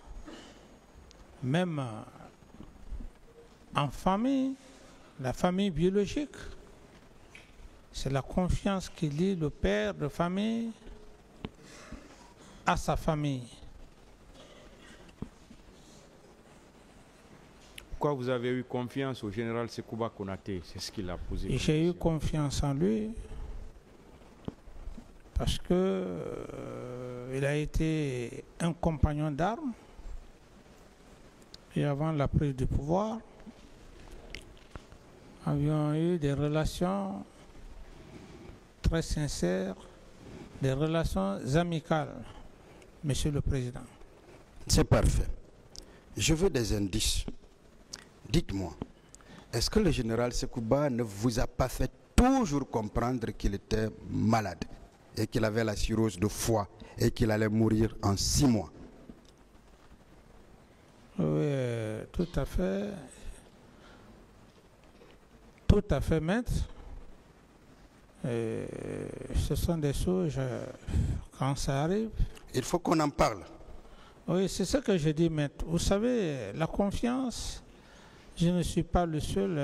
même en famille, la famille biologique. C'est la confiance qui lie le père de famille à sa famille. Pourquoi vous avez eu confiance au général Sekouba Konaté? C'est ce qu'il a posé. J'ai eu confiance en lui parce que il a été un compagnon d'armes et avant la prise du pouvoir, avions eu des relations très sincères, des relations amicales, Monsieur le Président. C'est parfait. Je veux des indices. Dites-moi, est-ce que le général Sekouba ne vous a pas fait toujours comprendre qu'il était malade et qu'il avait la cirrhose de foie et qu'il allait mourir en 6 mois? Oui, tout à fait. Tout à fait, maître. Et ce sont des choses, quand ça arrive. Il faut qu'on en parle. Oui, c'est ce que je dis, maître. Vous savez, la confiance, je ne suis pas le seul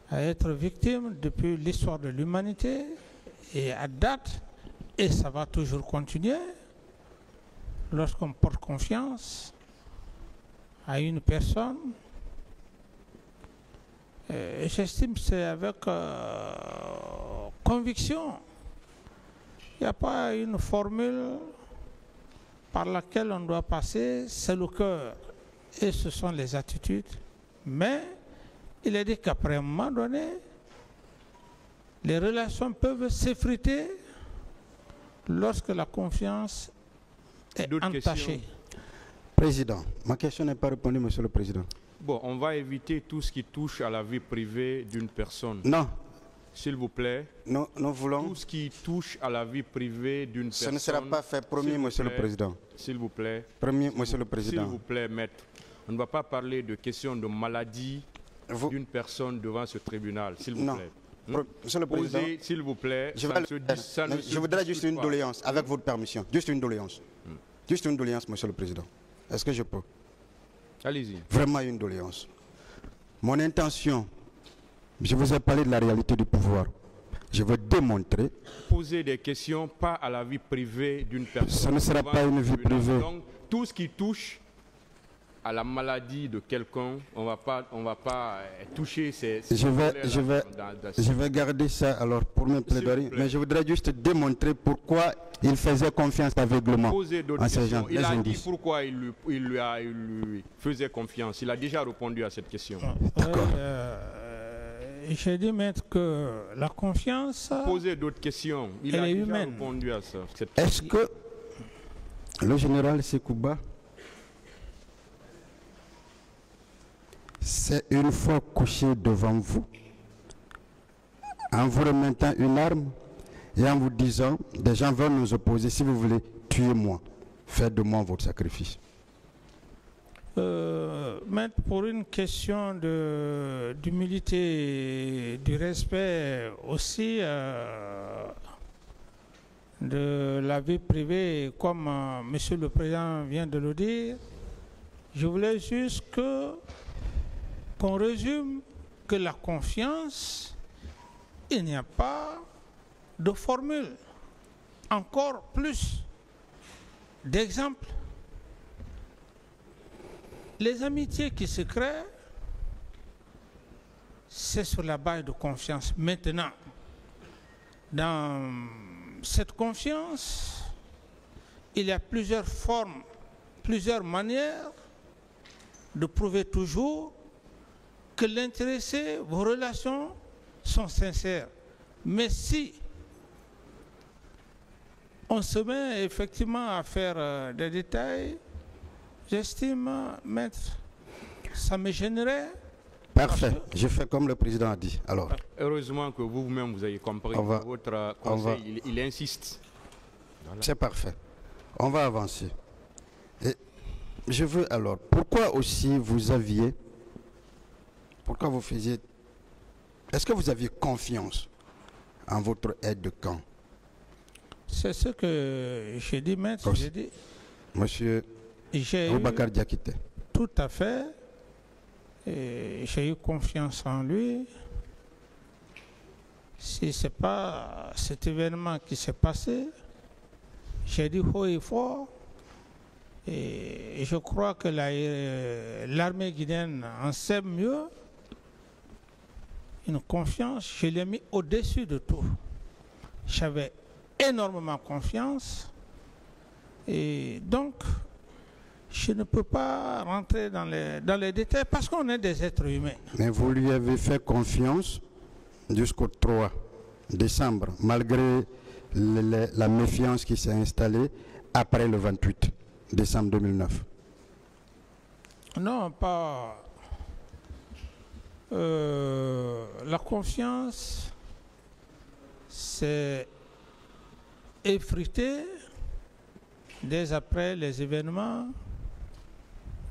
à être victime depuis l'histoire de l'humanité et à date, et ça va toujours continuer. Lorsqu'on porte confiance à une personne, j'estime que c'est avec conviction. Il n'y a pas une formule par laquelle on doit passer, c'est le cœur et ce sont les attitudes. Mais il est dit qu'après un moment donné, les relations peuvent s'effriter lorsque la confiance est entachée. Président, ma question n'est pas répondue, Monsieur le Président. Bon, on va éviter tout ce qui touche à la vie privée d'une personne. Non. S'il vous plaît. Nous voulons... Tout ce qui touche à la vie privée d'une personne. Ce ne sera pas fait, promis, Monsieur le Président. S'il vous plaît. Promis, Monsieur le Président. S'il vous plaît, maître. On ne va pas parler de questions de maladie d'une personne devant ce tribunal, s'il vous plaît. Monsieur le Président, s'il vous plaît, je voudrais juste une doléance, avec votre permission. Juste une doléance. Juste une doléance, Monsieur le Président. Est-ce que je peux? Allez-y. Vraiment une doléance. Mon intention, je vous ai parlé de la réalité du pouvoir. Je veux démontrer... Poser des questions, pas à la vie privée d'une personne. Ce ne sera pas une vie privée. Donc, tout ce qui touche à la maladie de quelqu'un, on va pas toucher ces je vais garder ça alors pour mes plaidoiries, mais je voudrais juste démontrer pourquoi il faisait confiance aveuglément à ces gens. Il a dit pourquoi il lui faisait confiance. Il a déjà répondu à cette question. D'accord. J'ai dit, maître, que la confiance... Poser d'autres questions. Il a déjà répondu à ça. Est-ce que le général Sekouba, c'est une fois couché devant vous, en vous remettant une arme et en vous disant, des gens veulent nous opposer, si vous voulez, tuez-moi, faites de moi votre sacrifice? Maître, pour une question d'humilité et du respect aussi de la vie privée, comme Monsieur le Président vient de le dire, je voulais juste qu'on résume que la confiance, il n'y a pas de formule. Encore plus d'exemples. Les amitiés qui se créent, c'est sur la base de confiance. Maintenant, dans cette confiance, il y a plusieurs formes, plusieurs manières de prouver toujours que l'intéressé, vos relations sont sincères. Mais si on se met effectivement à faire des détails, j'estime, maître, ça me gênerait. Parfait, je fais comme le président a dit. Alors. Heureusement que vous-même vous avez compris. Votre conseil, il insiste. Voilà. C'est parfait. On va avancer. Et je veux alors, pourquoi aussi vous aviez, pourquoi vous faisiez, est-ce que vous aviez confiance en votre aide de camp? C'est ce que j'ai dit, maître. J'ai dit. Monsieur Boubacar Diakité. Tout à fait. J'ai eu confiance en lui. Si ce n'est pas cet événement qui s'est passé, j'ai dit haut et fort, Et je crois que l'armée guinéenne en sait mieux. Une confiance, je l'ai mis au-dessus de tout. J'avais énormément confiance. Et donc, je ne peux pas rentrer dans les détails parce qu'on est des êtres humains. Mais vous lui avez fait confiance jusqu'au 3 décembre, malgré la méfiance qui s'est installée après le 28 décembre 2009. Non, pas... la confiance, c'est effrité dès après les événements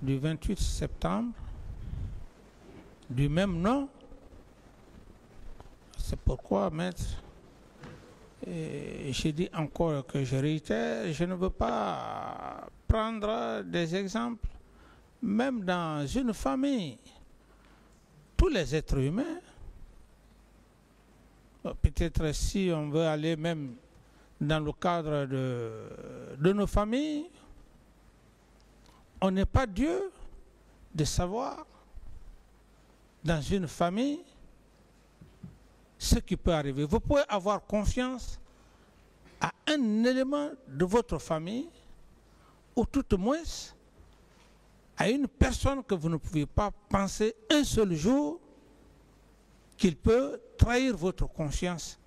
du 28 septembre, du même nom. C'est pourquoi, maître, j'ai dit encore que je réitère, je ne veux pas prendre des exemples, même dans une famille. Tous les êtres humains, peut-être si on veut aller même dans le cadre de nos familles, on n'est pas Dieu de savoir dans une famille ce qui peut arriver. Vous pouvez avoir confiance à un élément de votre famille, ou tout au moins à une personne que vous ne pouvez pas penser un seul jour qu'il peut trahir votre confiance.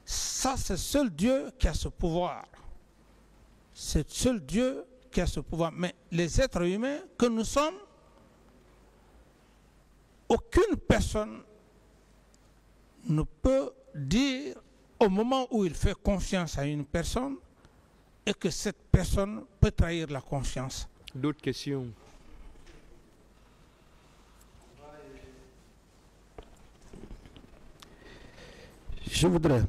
Ça, c'est seul Dieu qui a ce pouvoir. C'est seul Dieu qui a ce pouvoir. Mais les êtres humains que nous sommes, aucune personne ne peut dire au moment où il fait confiance à une personne et que cette personne peut trahir la confiance. D'autres questions? Je voudrais,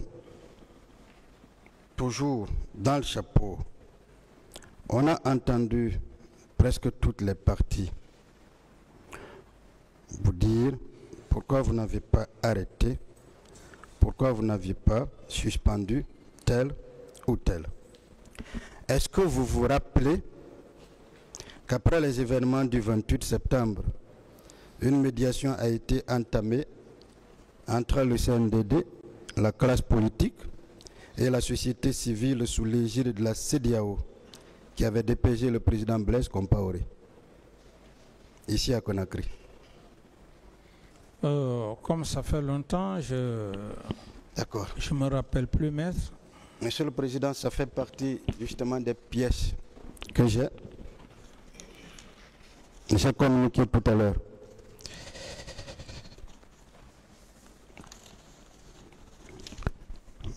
toujours dans le chapeau, on a entendu presque toutes les parties vous dire pourquoi vous n'avez pas arrêté, pourquoi vous n'aviez pas suspendu tel ou tel. Est-ce que vous vous rappelez qu'après les événements du 28 septembre, une médiation a été entamée entre le CNDD, la classe politique et la société civile sous l'égide de la CEDEAO qui avait dépêché le président Blaise Compaoré, ici à Conakry? Comme ça fait longtemps, je ne me rappelle plus, maître. Monsieur le Président, ça fait partie justement des pièces que j'ai communiquées tout à l'heure.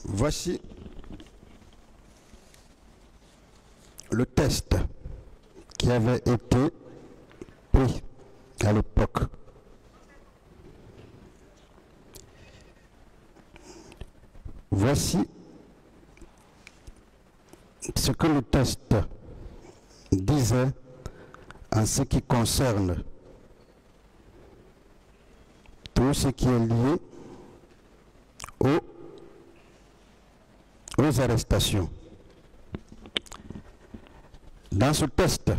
Voici le test qui avait été pris à l'époque. Voici ce que le test disait en ce qui concerne tout ce qui est lié aux arrestations. Dans ce test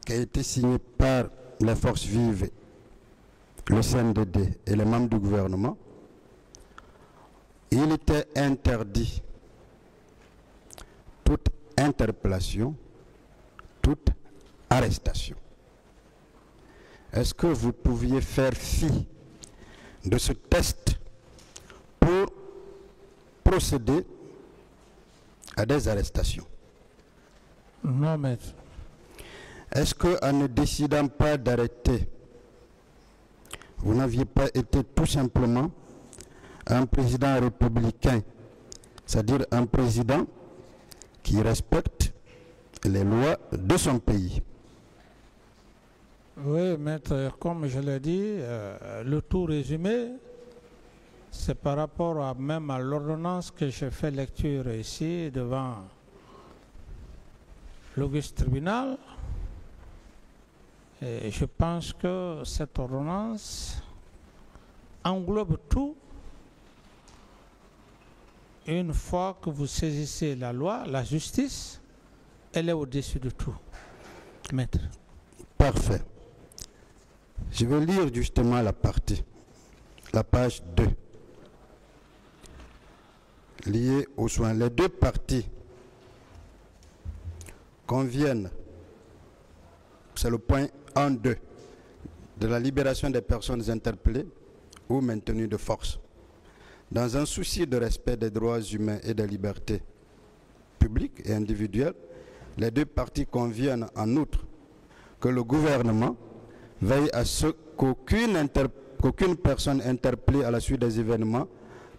qui a été signé par les forces vives, le CNDD et les membres du gouvernement, il était interdit toute interpellation, toute arrestation. Est-ce que vous pouviez faire fi de ce test pour procéder à des arrestations? Non, maître. Est-ce qu'en ne décidant pas d'arrêter, vous n'aviez pas été tout simplement un président républicain, c'est-à-dire un président qui respecte les lois de son pays? Oui, maître, comme je l'ai dit, le tout résumé, c'est par rapport même à l'ordonnance que j'ai fait lecture ici devant l'auguste tribunal. Et je pense que cette ordonnance englobe tout. Une fois que vous saisissez la loi, la justice, elle est au-dessus de tout, maître. Parfait. Je vais lire justement la partie, la page 2, liée aux soins. Les deux parties conviennent, c'est le point 1-2, de la libération des personnes interpellées ou maintenues de force. Dans un souci de respect des droits humains et des libertés publiques et individuelles, les deux parties conviennent en outre que le gouvernement veille à ce qu'aucune personne interpellée à la suite des événements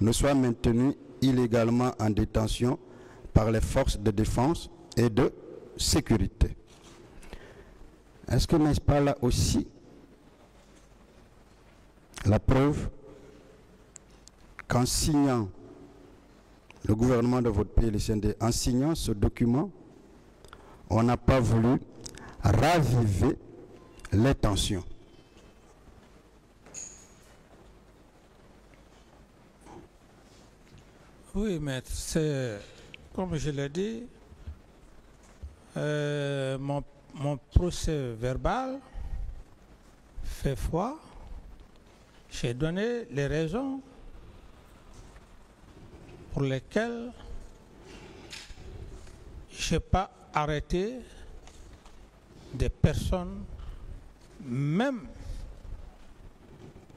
ne soit maintenue illégalement en détention par les forces de défense et de sécurité. Est-ce que n'est-ce pas là aussi la preuve qu'en signant, le gouvernement de votre pays, le CND, en signant ce document, on n'a pas voulu raviver les tensions? Oui, maître, c'est, comme je l'ai dit, mon procès verbal fait foi. J'ai donné les raisons pour lesquelles je n'ai pas arrêté des personnes, même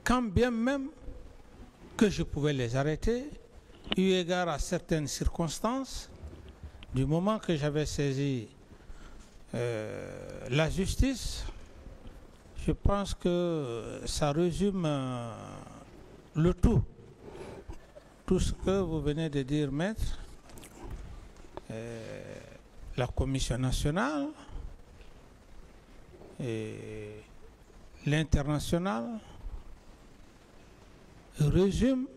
quand bien même que je pouvais les arrêter, eu égard à certaines circonstances, du moment que j'avais saisi la justice. Je pense que ça résume le tout. Tout ce que vous venez de dire, maître. La Commission nationale et l'international résume